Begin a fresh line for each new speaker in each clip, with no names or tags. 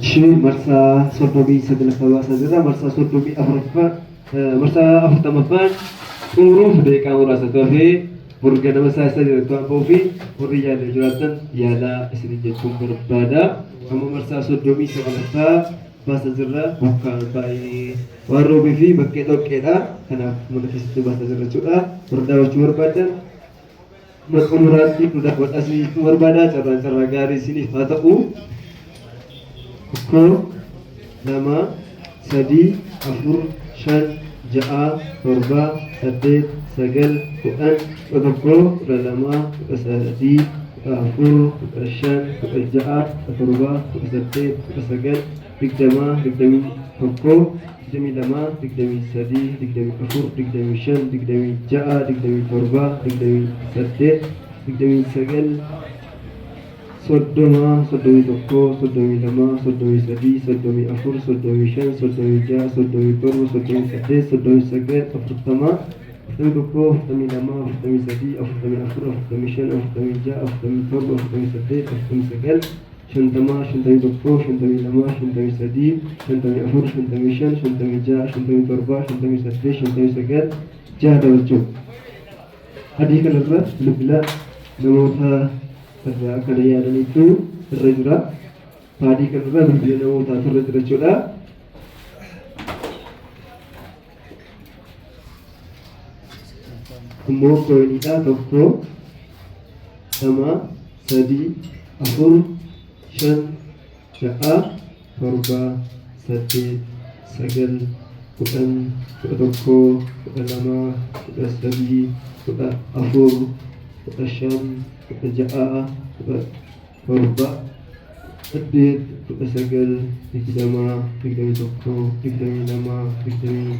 شيء مرسى صدوبي سدل فواس زرا مرسى صدوبي أفرفا مرسى أفرتم فان أوروف ديك أورا ستوفي برجع مسا سدل توان بوفي ورجال جراتن يالا إسرين جتكم بربادا أما مرسى صدوبي سدل فا باس زرا bukan bayi warobi fi bakke dokeda kana munafis bahasa zerra cuda berdawa cumur badan murati kuda asli cumur badan cara garis sini fatau ukur nama sadi afur shan jaa torba sadid sagal kuan utukro lama sadi afur shan jaa torba sadid sagal dikdama dikdami ukur dikdami lama dikdami sadi dikdami afur dikdami shan dikdami jaa dikdami torba dikdami sadid dikdami sagal Sodoma, sodomi tokko, sodomi lama, sodomi sadi, sodomi afur, sodomi shan, sodomi jaha, sodomi torba, sodomi saddeet, sodomi sagal, afurtama, afurtami tokko, afurtami lama, afurtami sadi, afurtami afur, afurtami shan, afurtami jaha, afurtami torba, afurtami saddeet, afurtami sagal, shantama, shantami tokko, shantami lama, shantami sadi, shantami afur, shantami shan, shantami jaha, shantami torba, shantami saddeet, shantami sagal, jaha dabalchuu. Adii kanarra bilbila namoota irraa kana yaadaniitu irra jira. Adii kanarra bilbila namootaatu irra jira jechuudha. Immoo koyiniidha tokko, lama, sadii, afur, shan, ja'a, torba, saddeet, sagal, kudhan, kudha tokko, kudha lama, kudha sadii, kudha afur, kudha shan, kudha ja'a, kudha torba, saddeet, kudha sagal, digdama, digdami tokko, digdami lama, digdami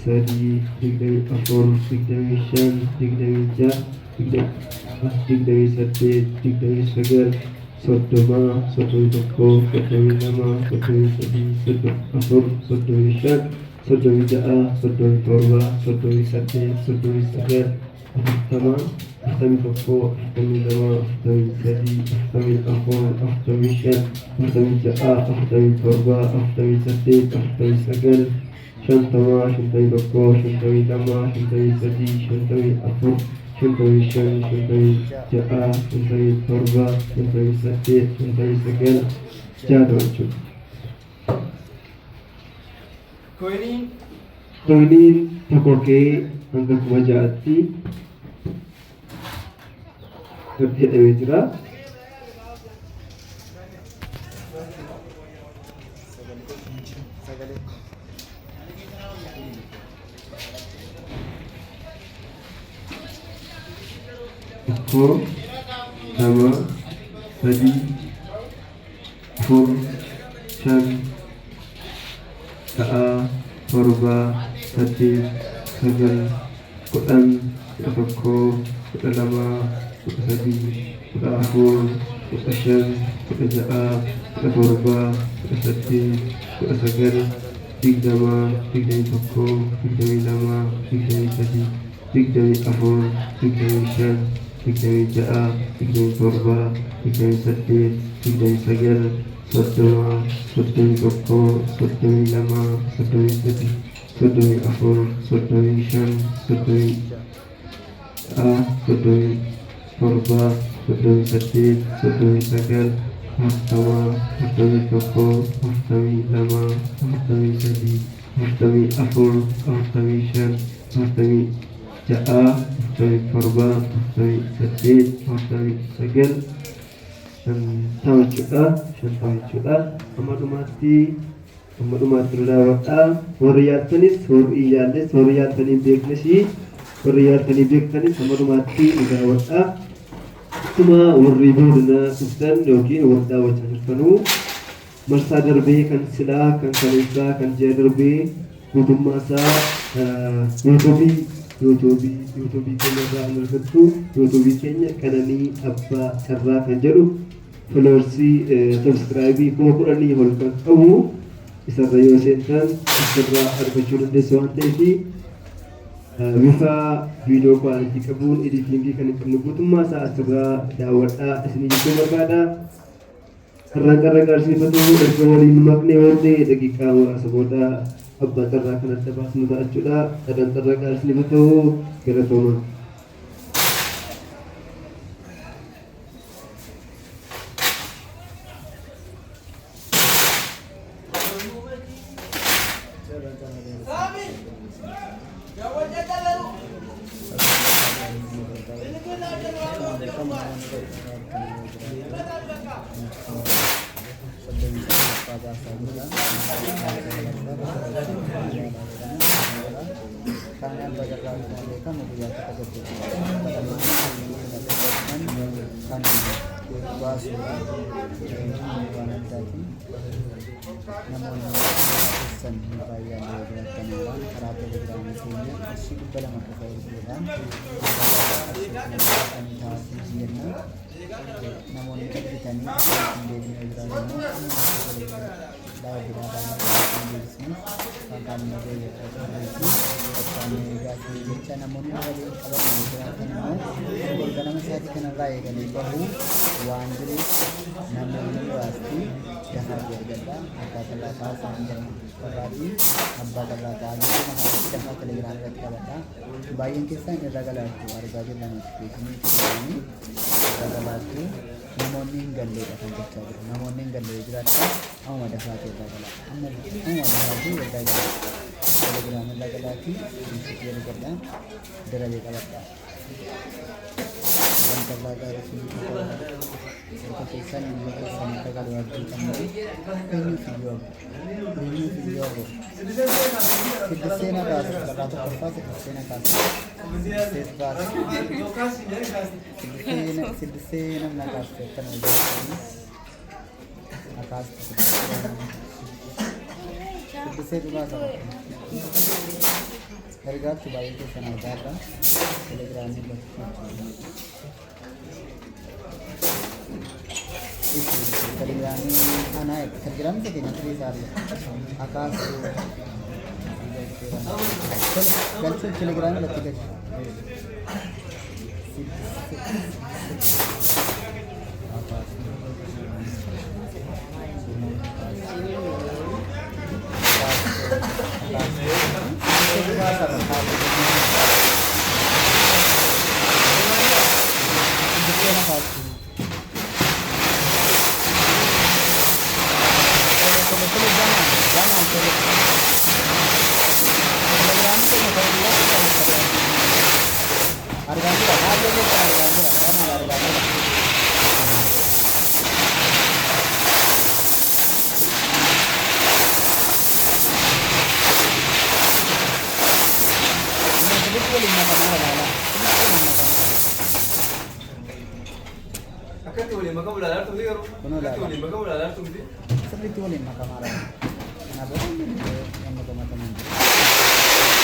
sadii, digdami afur, digdami shan, digdami ja'a, digdami saddeet, digdami sagal, soddoma, soddomi tokko, soddomi lama, soddomi sadii, soddomi afur, soddomi shan, soddomi ja'a, soddomi torba, soddomi saddeet, soddomi sagal, afurtama, afurtami tokko, afurtami lama, afurtami sadii, afurtami afur, afurtami shan, afurtami ja'a, afurtami torba, afurtami saddeet, afurtami sagal, shantama, shantami tokko, shantami lama, shantami sadii, shantami afur, shantami shan, shantami ja'a, shantami torba, shantami saddeet, shantami sagal, jaha jechuudha. Koyiniin tokko ka'ee hanga kuma ja'aatti gadi jedhamee jira. Tokko, lama, sadii, afur, shan, ja'a, torba, saddeet, sagal, kudhan, kudha tokko, kudha lama, kudha sadii, kudha afur, kudha shan, kudha ja'a, kudha torba, kudha saddeet, kudha sagal, digdama, digdami tokko, digdami lama, digdami sadii, digdami afur, digdami shan, digdami ja'a, digdami torba, digdami saddeet, digdami sagal, soddoma, soddomi tokko, soddomi lama, soddomi sadii, soddomi afur, soddomi shan, soddomi ja'a, soddomi torba, soddomi saddeet, soddomi sagal, afurtama, afurtami tokko, afurtami lama, afurtami sadii, afurtami afur, afurtami shan, afurtami ja'a, afurtami torba, afurtami saddeet, afurtami sagal, shantama jechuudha. Shantama jechuudha. Amma dhumaatti daawwadhaa. Warri yaaltanis warri iyyaalles warri yaaltanii beeknes warri yaaltanii beektanis amma dhumaatti daawwadhaa. Akkuma warri boodana dhuftan yookiin warri daawwachaa jirtanuu marsaa darbee kan silaa kan kaleessaa kan ji'a darbee guutummaa isaa yuutuubii keenya irraa argattu. Yuutuubii keenya Qananii Abbaa Carraa kan jedhu foloorsii sabskraayibii 10,000 ol kan qabu isarra yoo seentan isarraa argachuu dandeessu waan ta'eef bifa viidiyoo kwaalitii qabuun editingii kan hin qabne guutummaa isaa asirraa daawwadhaa isinii jechuu barbaada. Har'a garsiifatu erga waliin maqnee oollee daqiiqaa muraasa booda abbaa carraa kan adda baasnu ta'a jechuudha. Sadan carraa garsiifatu galatooma.
namoonni hojjetanii deebiin jiraatan jecha namoonni waliin qabamanii jiraatan immoo ganama isaatii kanarraa eegalee bahuu waan jiruuf namoonni muraasni dafaa argadha abbaa qal'aa taasisan warraatii abbaa qal'aa ta'anii namoonni dafaa telegiraam irratti qabadha baay'een keessaan irra galaatu argaa jirra notifiikeeshinii irra galaatu namoonni hin galleedha kan jechaa jiru namoonni hin gallee jiraatan amma dafaatu irra gala amma dafaatu irra gala telegiraam irra galaati irra gala darabee qabadha wanta irraa gaarii sun erga keessan illee keessan akka galu abdii qabnu eenyuuf iyyuu abu siddiseena kaasa sarraa tokkoffaa siddiseena kaasa siddiseena na kaasa akkana hojjetanii akaasta siddisee dhugaa qaba ergaatti baay'ee keessan argaadha telegiraamii telegiraamii ana telegiraamii keenya tirii isaarra akaasu galchuun telegiraamii latti gadi sirriitti waliin makamaadha. Kanaafuu nama gamadaman jiru.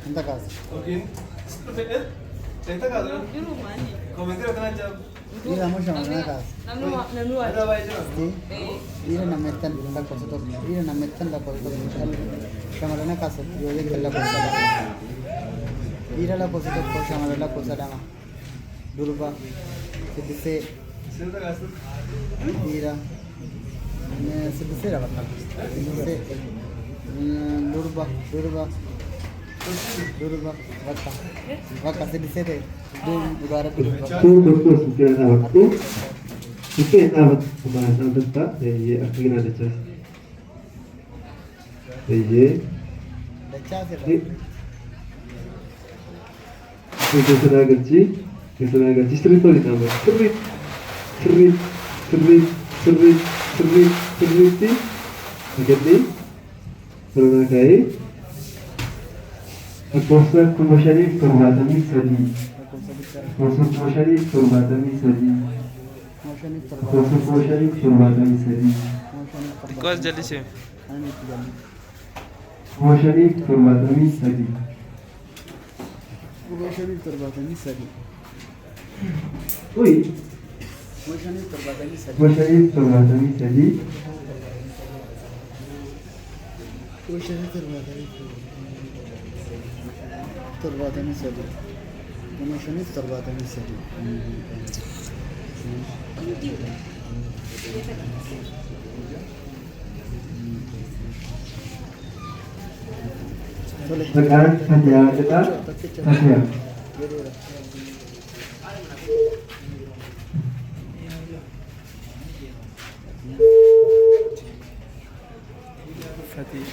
Entah kas.
Mungkin cerita kas. Komentar apa aja.
Ini namun sama kas.
Nanu ada apa aja.
Ini nametan la cosa to. Ini nametan la cosa to. Kamarana kas. Yo ye la cosa. Ini la cosa to ko sama la cosa dama. Durba. Sedise.
Cerita kas.
Ira. Sedise la bakal. Sedise. Durba. Dulu bak, bak kasih di sini. Dulu negara dulu.
Waktu dokter sekian waktu sekian awat pembahasan tentang ya akhirnya ada cas. Ya.
Baca sih.
Itu sudah gaji sering tuh ditambah sering sih begitu pernah kayak proses promosi perbuatan sadi proses promosi perbuatan sadi proses promosi perbuatan sadi
Request jaldi sih.
promosi perbuatan sadi
Promotion terbatas sadi.
Ui
Promotion terbatas sadi.
promosi perbuatan sadi
Promotion terbatas sadi. Promotion terbatas sadi.
sekarang saja kita saja
Fatih.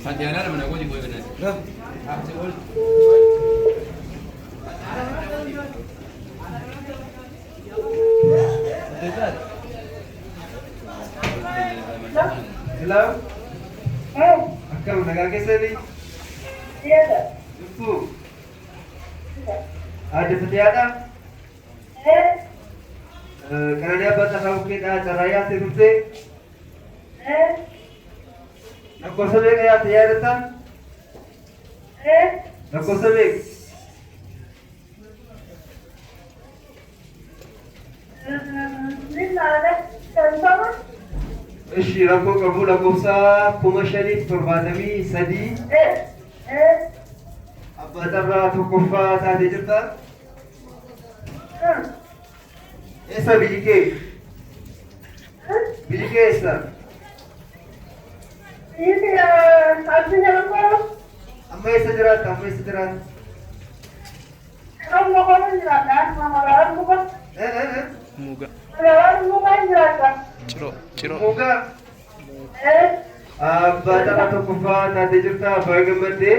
Fatiana mana gua juga benar. Hello. Akan nagagay sa ni. Itu. Ada Fatiana? Karena dia batas aku kita caranya sih. Aku sabik ya tiada tan. Aku sabik. Ishi aku kabul aku sa pemashari perbadami sadi. Apa tabra tukufa tadi cerita? Esa bilike. Bilike esa. Amai sejerat.
Muga. Ciro.
Moga. Baca kata kufa tadi cerita bagaimana?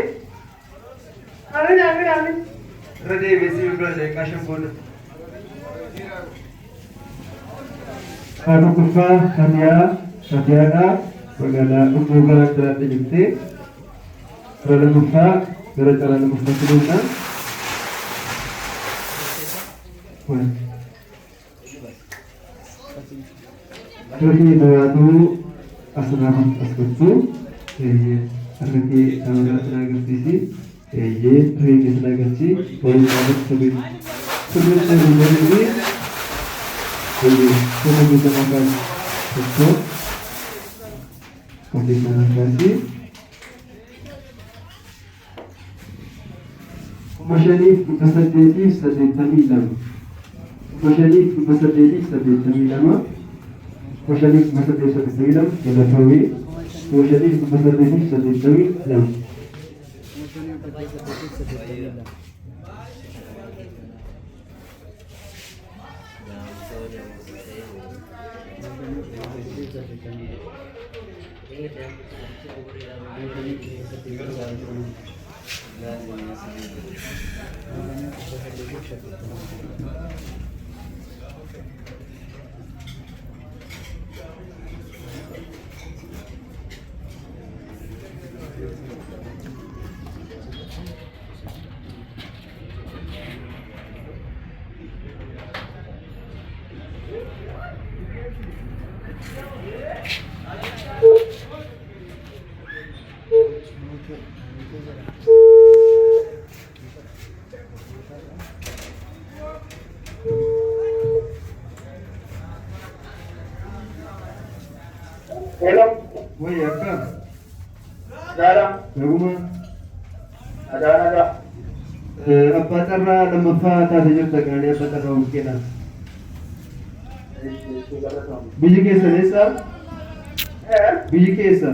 Ready besi berada kasih pun. Kata kufa Sadiana bagaimana hubungan antara terjadi? Kalau kufa cara mustaqilnya. Jadi itu asal askutu, arti nama tenaga sisi, arti tenaga sisi, boleh dapat sebelum ini, jadi kita bisa makan itu, terima kasih. Masyarakat bersedih sedih tamilam. Masyarakat bersedih sedih tamilam. Masyarakat bersedih sedih tamilam. Kita tahu. Masyarakat bersedih sedih tamilam. Hello. Woi apa? Naguma
Ada.
abbaa carraa lammaffaa taatee jirta qananii abbaa carraa buqqeedha. Biyyi keessan eessa? Biyyi keessa?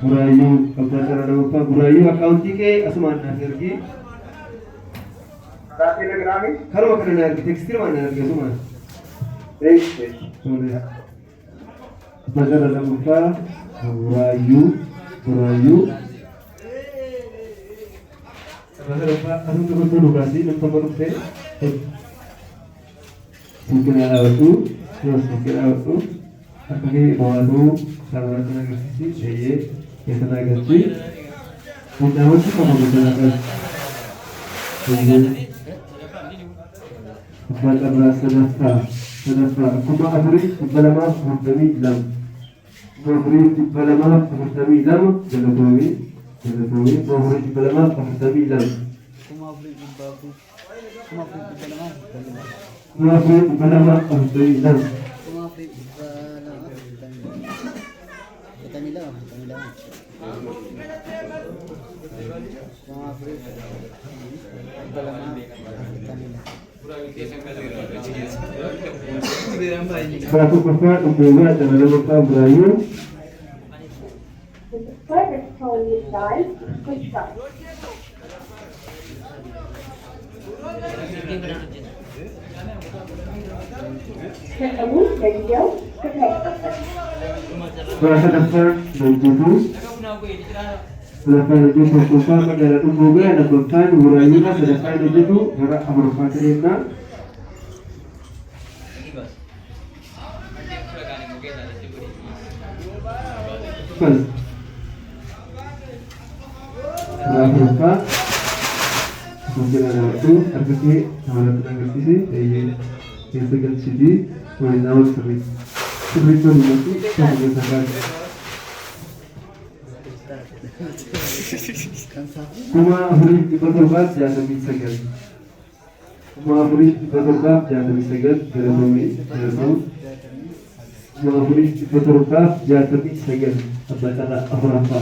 Buraayyuu abbaa carraa lammaffaa Buraayyuu akkaawuntii kee asumaan naaf ergi. Karuma kana na ergi tekstirmaan na ergi asumaan. Abbaa carraa lammaffaa Buraayyuu asumti kun dhugaasii namni tokko dhuftee sinkina dhaabatu sinkina dhaabatu akka kee mo'atuu sararratti agarsiisi eeyyee keessan agarsiisi hundaamanti qofa gosa naqas abbaa carraa sadaffaa akkuma afurii 242 afurii 242 jalatoomii Jadi, bahwa di dalam apa bilang? Satu persen umumnya dalam lupa Braille. Bahasa dasar dan judul Sedangkan itu berkumpul pada umumnya dan berkan Buraayyuu sedangkan itu jarak Amrofatirina Berapa mungkin ada waktu artinya sama dengan sisi yang segala sisi mengenal seri itu itu sangat Kuma ahli ibadat jangan disegal. Kuma ahli ibadat jangan disegal. Kuma ahli ibadat jangan disegal. Apa cara apa?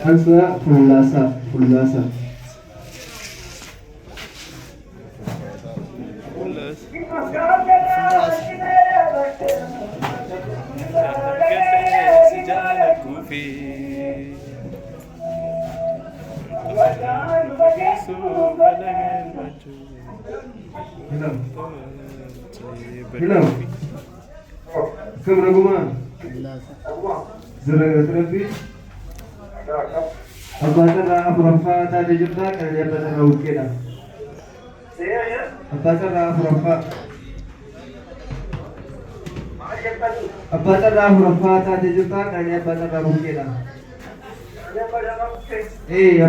Hansa Fulasa. Hilang. Keberapa? Zerafi. Apa cara berapa tadi juga kalian pada tahu kita? Apa cara berapa? Apa cara berapa tadi juga kalian pada tahu kita?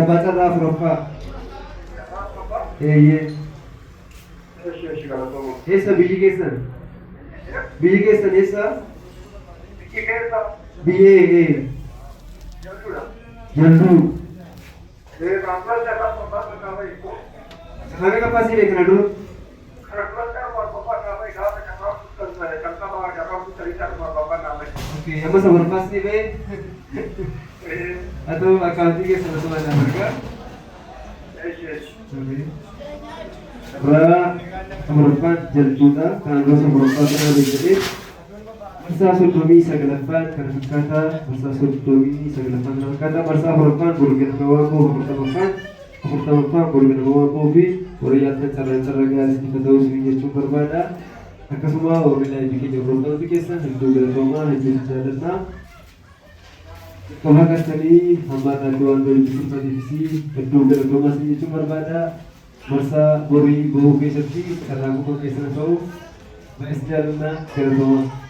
Apa cara berapa? Essa biji kesan? Biji kesan essa? Biji Jandu. Kami kapan sih dekna dulu? Oke, yang masa berpas nih be? Atau accounting ke sama-sama mereka? Pra merupakan jaltuta kalau merupakan dari Masa Sotomi Sagalapan karena kata Masa Sotomi Sagalapan karena kata Masa merupakan burgen bawaku pertama burgen bawaku bi orientasi cara-cara garis kita tahu sebenarnya cuma berbeda. Maka semua orang yang bikin jodoh tahu bikin itu berdoa itu jalannya. Kalau kali hamba tuan dari divisi itu berdoa sih cuma berbeda. Masa bori bau kesati karena aku pakai senang tahu. Mas jalannya berdoa.